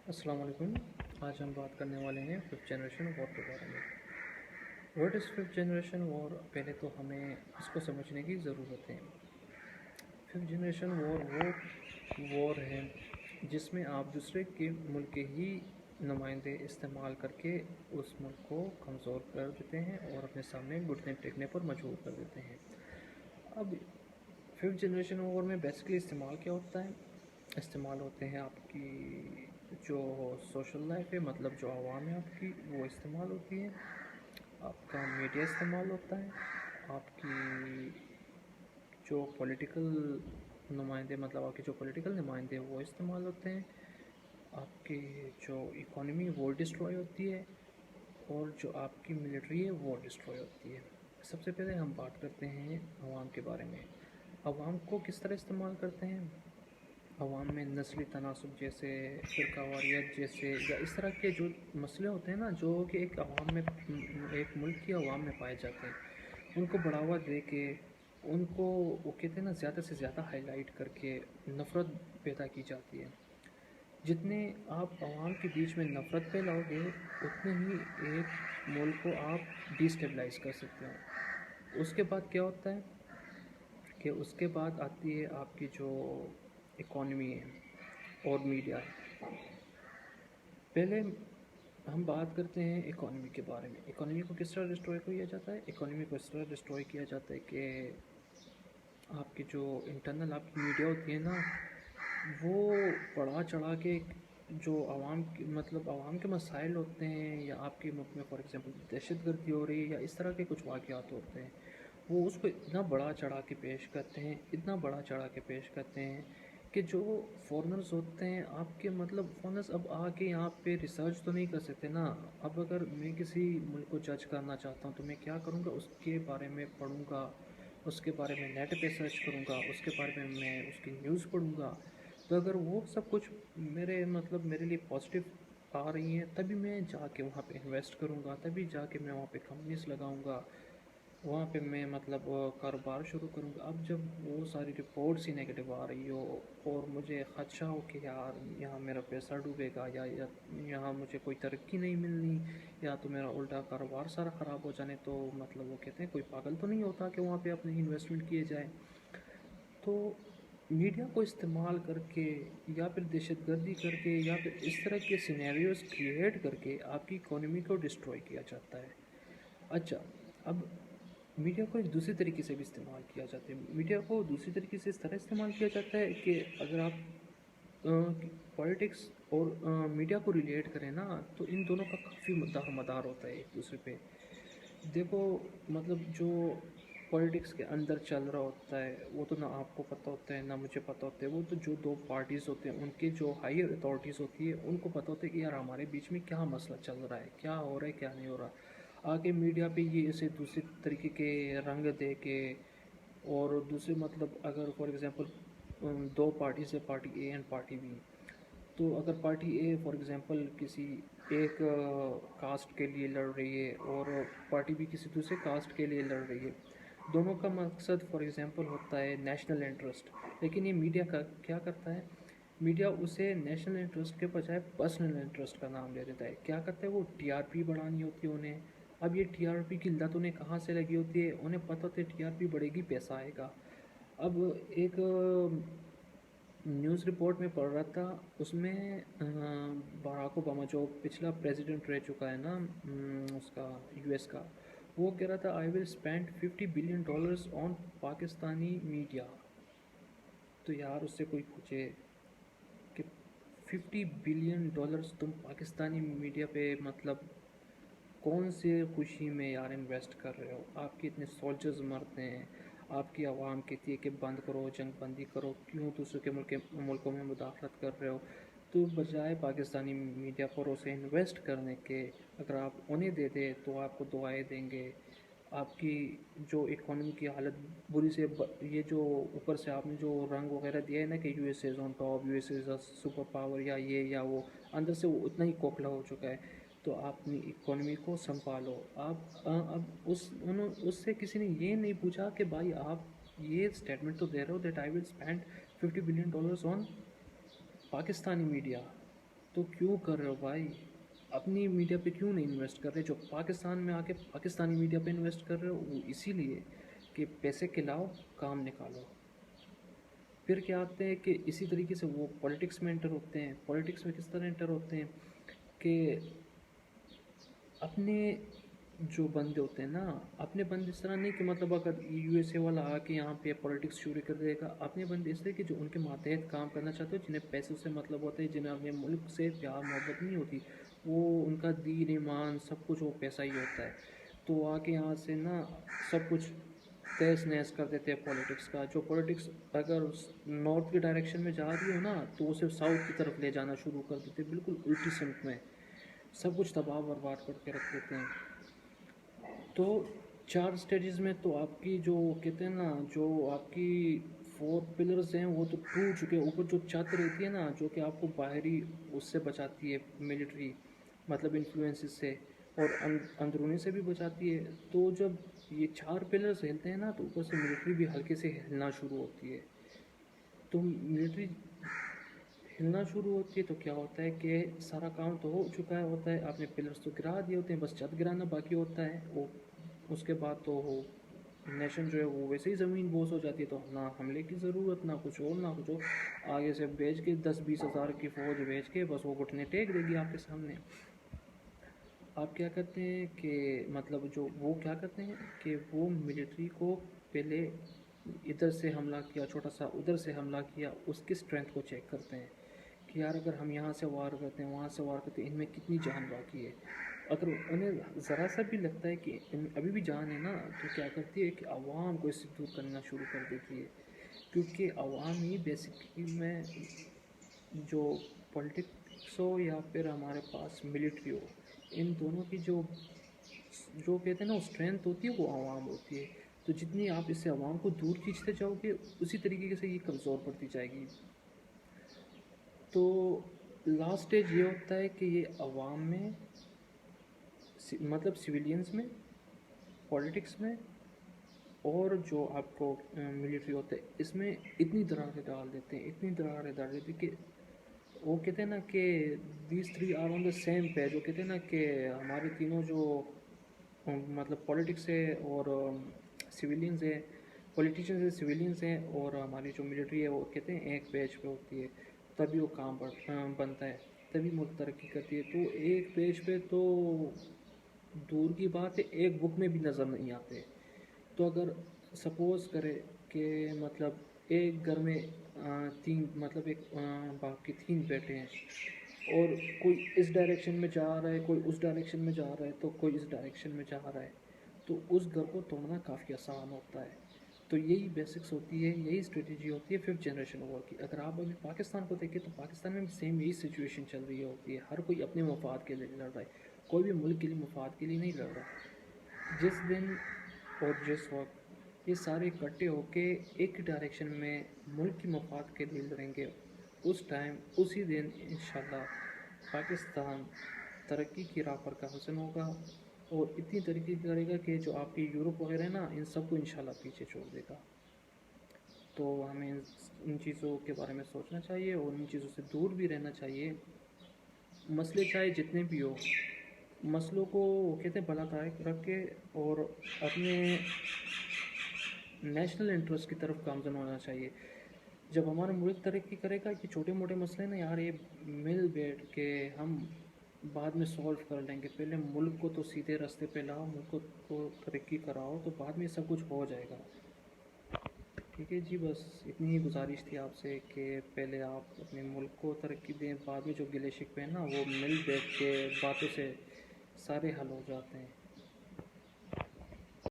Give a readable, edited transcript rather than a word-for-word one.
अस्सलाम वालेकुम। आज हम बात करने वाले हैं फिफ्थ जनरेशन वॉर के बारे में। What is fifth generation war? पहले तो हमें इसको समझने की ज़रूरत है। फिफ्थ जनरेशन वॉर वो वॉर है जिसमें आप दूसरे के मुल्क के ही नुमाइंदे इस्तेमाल करके उस मुल्क को कमज़ोर कर देते हैं और अपने सामने घुटने टेकने पर मजबूर कर देते हैं। अब फिफ्थ जनरेशन वॉर में बेसिकली इस्तेमाल क्या होता है? इस्तेमाल होते हैं आपकी जो सोशल लाइफ है, मतलब जो आवाम है आपकी, वो इस्तेमाल होती है। आपका मीडिया इस्तेमाल होता है। आपकी जो पॉलिटिकल नुमाइंदे, मतलब आपके जो पॉलिटिकल नुमाइंदे हैं वो इस्तेमाल होते हैं। आपकी जो इकोनॉमी वो डिस्ट्रॉय होती है और जो आपकी मिलिट्री है वो डिस्ट्रॉय होती है। सबसे पहले हम बात करते हैं अवाम के बारे में। अवाम को किस तरह इस्तेमाल करते हैं? अवाम में नस्ली तनासब जैसे, फ़िरकावारियत जैसे, या इस तरह के जो मसले होते हैं ना, जो कि एक अवाम में, एक मुल्क की अवाम में पाए जाते हैं, उनको बढ़ावा दे के, उनको वो कहते हैं ना, ज़्यादा से ज़्यादा हाईलाइट करके नफ़रत पैदा की जाती है। जितने आप आवाम के बीच में नफ़रत फैलाओगे, उतने ही एक मुल्क को आप डिस्टेबलाइज़ कर सकते हो। उसके बाद क्या होता है कि उसके बाद आती है आपकी जो इकॉनमी है और मीडिया है। पहले हम बात करते हैं इकॉनमी के बारे में। इकॉनमी को किस तरह डिस्ट्रॉय किया जाता है? इकॉनमी को इस तरह डिस्ट्रॉय किया जाता है कि आपकी जो इंटरनल आपकी मीडिया होती है ना, वो बढ़ा चढ़ा के जो आवाम की, मतलब आवाम के मसाइल होते हैं, या आपके मुल्क में फॉर एग्ज़ाम्पल दहशतगर्दी हो रही है या इस तरह के कुछ वाक़यात होते हैं, वो उसको इतना बढ़ा चढ़ा के पेश करते हैं, इतना बढ़ा चढ़ा के पेश करते हैं कि जो फ़ॉरेनर्स होते हैं आपके, मतलब फ़ॉरेनर्स अब आके यहाँ पे रिसर्च तो नहीं कर सकते ना। अब अगर मैं किसी मुल्क को जज करना चाहता हूँ तो मैं क्या करूँगा? उसके बारे में पढ़ूँगा, उसके बारे में नेट पे सर्च करूँगा, उसके बारे में मैं उसकी न्यूज़ पढ़ूँगा। तो अगर वो सब कुछ मेरे, मतलब मेरे लिए पॉजिटिव आ रही हैं, तभी मैं जाके वहाँ पे इन्वेस्ट करूँगा, तभी जाके मैं वहाँ पे कंपनीज लगाऊँगा, वहाँ पे मैं मतलब कारोबार शुरू करूँगा। अब जब वो सारी रिपोर्ट्स ही नेगेटिव आ रही हो और मुझे ख़दशा हो कि यार यहाँ मेरा पैसा डूबेगा, या यहाँ मुझे कोई तरक्की नहीं मिलनी, या तो मेरा उल्टा कारोबार सारा ख़राब हो जाने, तो मतलब वो कहते हैं कोई पागल तो नहीं होता कि वहाँ पे अपने इन्वेस्टमेंट किए जाए। तो मीडिया को इस्तेमाल करके, या फिर दहशतगर्दी करके, या फिर इस तरह के सिनेरियोज क्रिएट करके आपकी इकोनॉमी को डिस्ट्रॉय किया जाता है। अच्छा, अब मीडिया को एक दूसरे तरीके से भी इस्तेमाल किया जाता है। मीडिया को दूसरी तरीके से इस तरह इस्तेमाल किया जाता है कि अगर आप पॉलिटिक्स और मीडिया को रिलेट करें ना, तो इन दोनों का काफ़ी दार मदार होता है एक दूसरे पे। देखो, मतलब जो पॉलिटिक्स के अंदर चल रहा होता है वो तो ना आपको पता होता है ना मुझे पता होता है। वो तो जो दो पार्टीज़ होते हैं उनके जो हायर अथॉरिटीज़ होती है उनको पता होता है कि यार हमारे बीच में क्या मसला चल रहा है, क्या हो रहा है, क्या नहीं हो रहा। आगे मीडिया पे ये ऐसे दूसरे तरीके के रंग दे के, और दूसरे, मतलब अगर फॉर एग्ज़ाम्पल दो पार्टीज़ है, party A and party B, तो अगर पार्टी ए फॉर एग्ज़ाम्पल किसी एक कास्ट के लिए लड़ रही है और पार्टी बी किसी दूसरे कास्ट के लिए लड़ रही है, दोनों का मकसद फॉर एग्ज़ाम्पल होता है नेशनल इंटरेस्ट। लेकिन ये मीडिया का क्या करता है? मीडिया उसे नेशनल इंटरेस्ट के बजाय पर्सनल इंटरेस्ट का नाम दे देता है। क्या करता है? वो टीआरपी बढ़ानी होती है उन्हें। अब ये टीआरपी की लत उन्हें कहाँ से लगी होती है? उन्हें पता होता है टीआरपी बढ़ेगी, पैसा आएगा। अब एक न्यूज़ रिपोर्ट में पढ़ रहा था, उसमें बराक ओबामा जो पिछला प्रेसिडेंट रह चुका है ना, उसका यूएस का, वो कह रहा था I will spend $50 billion on Pakistani media. तो यार उससे कोई पूछे कि $50 बिलियन तुम पाकिस्तानी मीडिया पे, मतलब कौन से खुशी में यार इन्वेस्ट कर रहे हो? आपके इतने सोल्जर्स मरते हैं, आपकी आवाम कहती है कि बंद करो, जंग बंदी करो, क्यों दूसरों के मुल्कों में मुदाखलत कर रहे हो? तो बजाय पाकिस्तानी मीडिया पर उसे इन्वेस्ट करने के, अगर आप उन्हें दे दे तो आपको दुआएं देंगे। आपकी जो इकोनॉमी की हालत बुरी से ये जो ऊपर से आपने जो रंग वगैरह दिया है ना कि US is on top, US is a super power, या ये या वो, अंदर से वो उतना ही खोखला हो चुका है। तो आप अपनी इकोनॉमी को संभालो। आप अब उससे किसी ने ये नहीं पूछा कि भाई आप ये स्टेटमेंट तो दे रहे हो that I will spend $50 billion on Pakistani media, تو کیوں کر رہے ہو بھائی؟ اپنی میڈیا پہ کیوں نہیں انویسٹ کر رہے؟ جو پاکستان میں آ کے پاکستانی میڈیا پہ انویسٹ کر رہے ہو وہ اسی لیے کہ پیسے کھلاؤ، کام نکالو. پھر کیا آتے ہیں کہ اسی طریقے سے وہ پولیٹکس میں انٹر ہوتے ہیں. پولیٹکس میں کس طرح انٹر ہوتے ہیں کہ اپنے جو بندے ہوتے ہیں نا، اپنے بندے اس طرح نہیں کہ مطلب اگر یو ایس اے والا آ کے یہاں پہ پولیٹکس شروع کر دے گا. اپنے بندے اس طرح کہ جو ان کے ماتحت کام کرنا چاہتے ہو، جنہیں پیسوں سے مطلب ہوتا ہے، جنہیں اپنے ملک سے پیار محبت نہیں ہوتی، وہ ان کا دین ایمان سب کچھ وہ پیسہ ہی ہوتا ہے. تو آ کے یہاں سے نا سب کچھ تیز نیز کر دیتے ہیں پولیٹکس کا. جو پولیٹکس اگر نارتھ کی ڈائریکشن میں جا رہی ہو نا تو اسے ساؤتھ کی طرف لے جانا شروع کر دیتے ہیں، بالکل الٹی سمت میں سب کچھ تباہ برباد کر کے رکھ دیتے ہیں. تو 4 سٹیجز میں تو آپ کی جو کہتے ہیں نا، جو آپ کی 4 پلرز ہیں وہ تو ٹوٹ چکے ہیں. اوپر جو چھت رہتی ہے نا، جو کہ آپ کو باہری اس سے بچاتی ہے، ملٹری مطلب انفلوئنسز سے، اور اندرونی سے بھی بچاتی ہے. تو جب یہ 4 پلرز ہلتے ہیں نا تو اوپر سے ملٹری بھی ہلکے سے ہلنا شروع ہوتی ہے. تو ملٹری ہلنا شروع ہوتی ہے تو کیا ہوتا ہے کہ سارا کام تو ہو چکا ہے ہوتا ہے، آپ نے پلرز تو گرا دیے ہوتے ہیں، بس چھت گرانا باقی ہوتا ہے. وہ اس کے بعد تو ہو نیشن جو ہے وہ ویسے ہی زمین بوس ہو جاتی ہے. تو نہ حملے کی ضرورت، نہ کچھ اور، نہ کچھ اور. آگے سے بھیج کے 10-20 ہزار کی فوج بھیج کے بس وہ گھٹنے ٹیک دے گی آپ کے سامنے. آپ کیا کرتے ہیں کہ مطلب جو وہ کیا کرتے ہیں کہ وہ ملٹری کو پہلے ادھر سے حملہ کیا، چھوٹا سا ادھر سے حملہ کیا، اس کی اسٹرینتھ کو چیک کرتے ہیں کہ یار اگر ہم یہاں سے وار کرتے ہیں، وہاں سے وار کرتے ہیں، ان میں کتنی جان باقی ہے. اگر انہیں ذرا سا بھی لگتا ہے کہ ان ابھی بھی جان ہے نا، تو کیا کرتی ہے کہ عوام کو اس سے دور کرنا شروع کر دیتی ہے. کیونکہ عوام ہی بیسکلی میں جو پولیٹکس ہو یا پھر ہمارے پاس ملٹری ہو، ان دونوں کی جو کہتے ہیں نا وہ اسٹرینتھ ہوتی ہے وہ عوام ہوتی ہے. تو جتنی آپ اس سے عوام کو دور کھینچتے جاؤ گے اسی طریقے سے یہ کمزور پڑتی جائے گی. تو لاسٹ اسٹیج یہ ہوتا ہے کہ یہ عوام میں مطلب سویلینز میں، پولیٹکس میں، اور جو آپ کو ملٹری ہوتا ہے اس میں اتنی دراریں ڈال دیتے ہیں، اتنی دراریں ڈال دیتے ہیں کہ وہ کہتے ہیں نا کہ these 3 are on the same page. وہ کہتے ہیں نا کہ ہمارے تینوں جو مطلب پولیٹکس ہے اور سویلینز ہیں، پولیٹیشینز ہیں، سویلینز ہیں، اور ہماری جو ملٹری ہے وہ کہتے ہیں ایک پیج پہ ہوتی ہے. تبھی وہ کام بنتا ہے، تبھی ملک ترقی کرتی ہے. تو ایک پیج پہ تو دور کی بات ہے، ایک بک میں بھی نظر نہیں آتے. تو اگر سپوز کرے کہ مطلب ایک گھر میں 3 مطلب ایک باپ کے 3 بیٹے ہیں، اور کوئی اس ڈائریکشن میں جا رہا ہے، کوئی اس ڈائریکشن میں جا رہا ہے، تو کوئی اس ڈائریکشن میں جا رہا ہے، تو اس گھر کو توڑنا کافی آسان ہوتا ہے. تو یہی بیسکس ہوتی ہے، یہی اسٹریٹجی ہوتی ہے 5th جنریشن وار کی. اگر آپ ابھی پاکستان کو دیکھیں تو پاکستان میں بھی سیم یہی سچویشن چل رہی ہوتی ہے. ہر کوئی اپنے مفاد کے لیے لڑ رہا ہے، کوئی بھی ملک کے لیے مفاد کے لیے نہیں لڑ رہا. جس دن اور جس وقت یہ سارے اکٹھے ہو کے ایک ڈائریکشن میں ملک کی مفاد کے لیے لڑیں گے، اس ٹائم اسی دن انشاءاللہ پاکستان ترقی کی راہ پر گامزن ہوگا، اور اتنی ترقی کرے گا کہ جو آپ کی یورپ وغیرہ ہے نا ان سب کو انشاءاللہ پیچھے چھوڑ دے گا. تو ہمیں ان چیزوں کے بارے میں سوچنا چاہیے اور ان چیزوں سے دور بھی رہنا چاہیے. مسئلے چاہے جتنے بھی ہو، مسئلوں کو کہتے ہیں بلا رکھ کے اور اپنے نیشنل انٹرسٹ کی طرف گامزن ہونا چاہیے. جب ہمارا ملک ترقی کرے گا کہ چھوٹے موٹے مسئلے نا یار یہ مل بیٹھ کے ہم بعد میں سولو کر لیں گے. پہلے ملک کو تو سیدھے راستے پہ لاؤ، ملک کو ترقی کراؤ، تو بعد میں سب کچھ ہو جائے گا. ٹھیک ہے جی، بس اتنی ہی گزارش تھی آپ سے کہ پہلے آپ اپنے ملک کو ترقی دیں، بعد میں جو گلے شکوے ہیں نا وہ مل بیٹھ کے باتوں سے سارے حل ہو جاتے ہیں.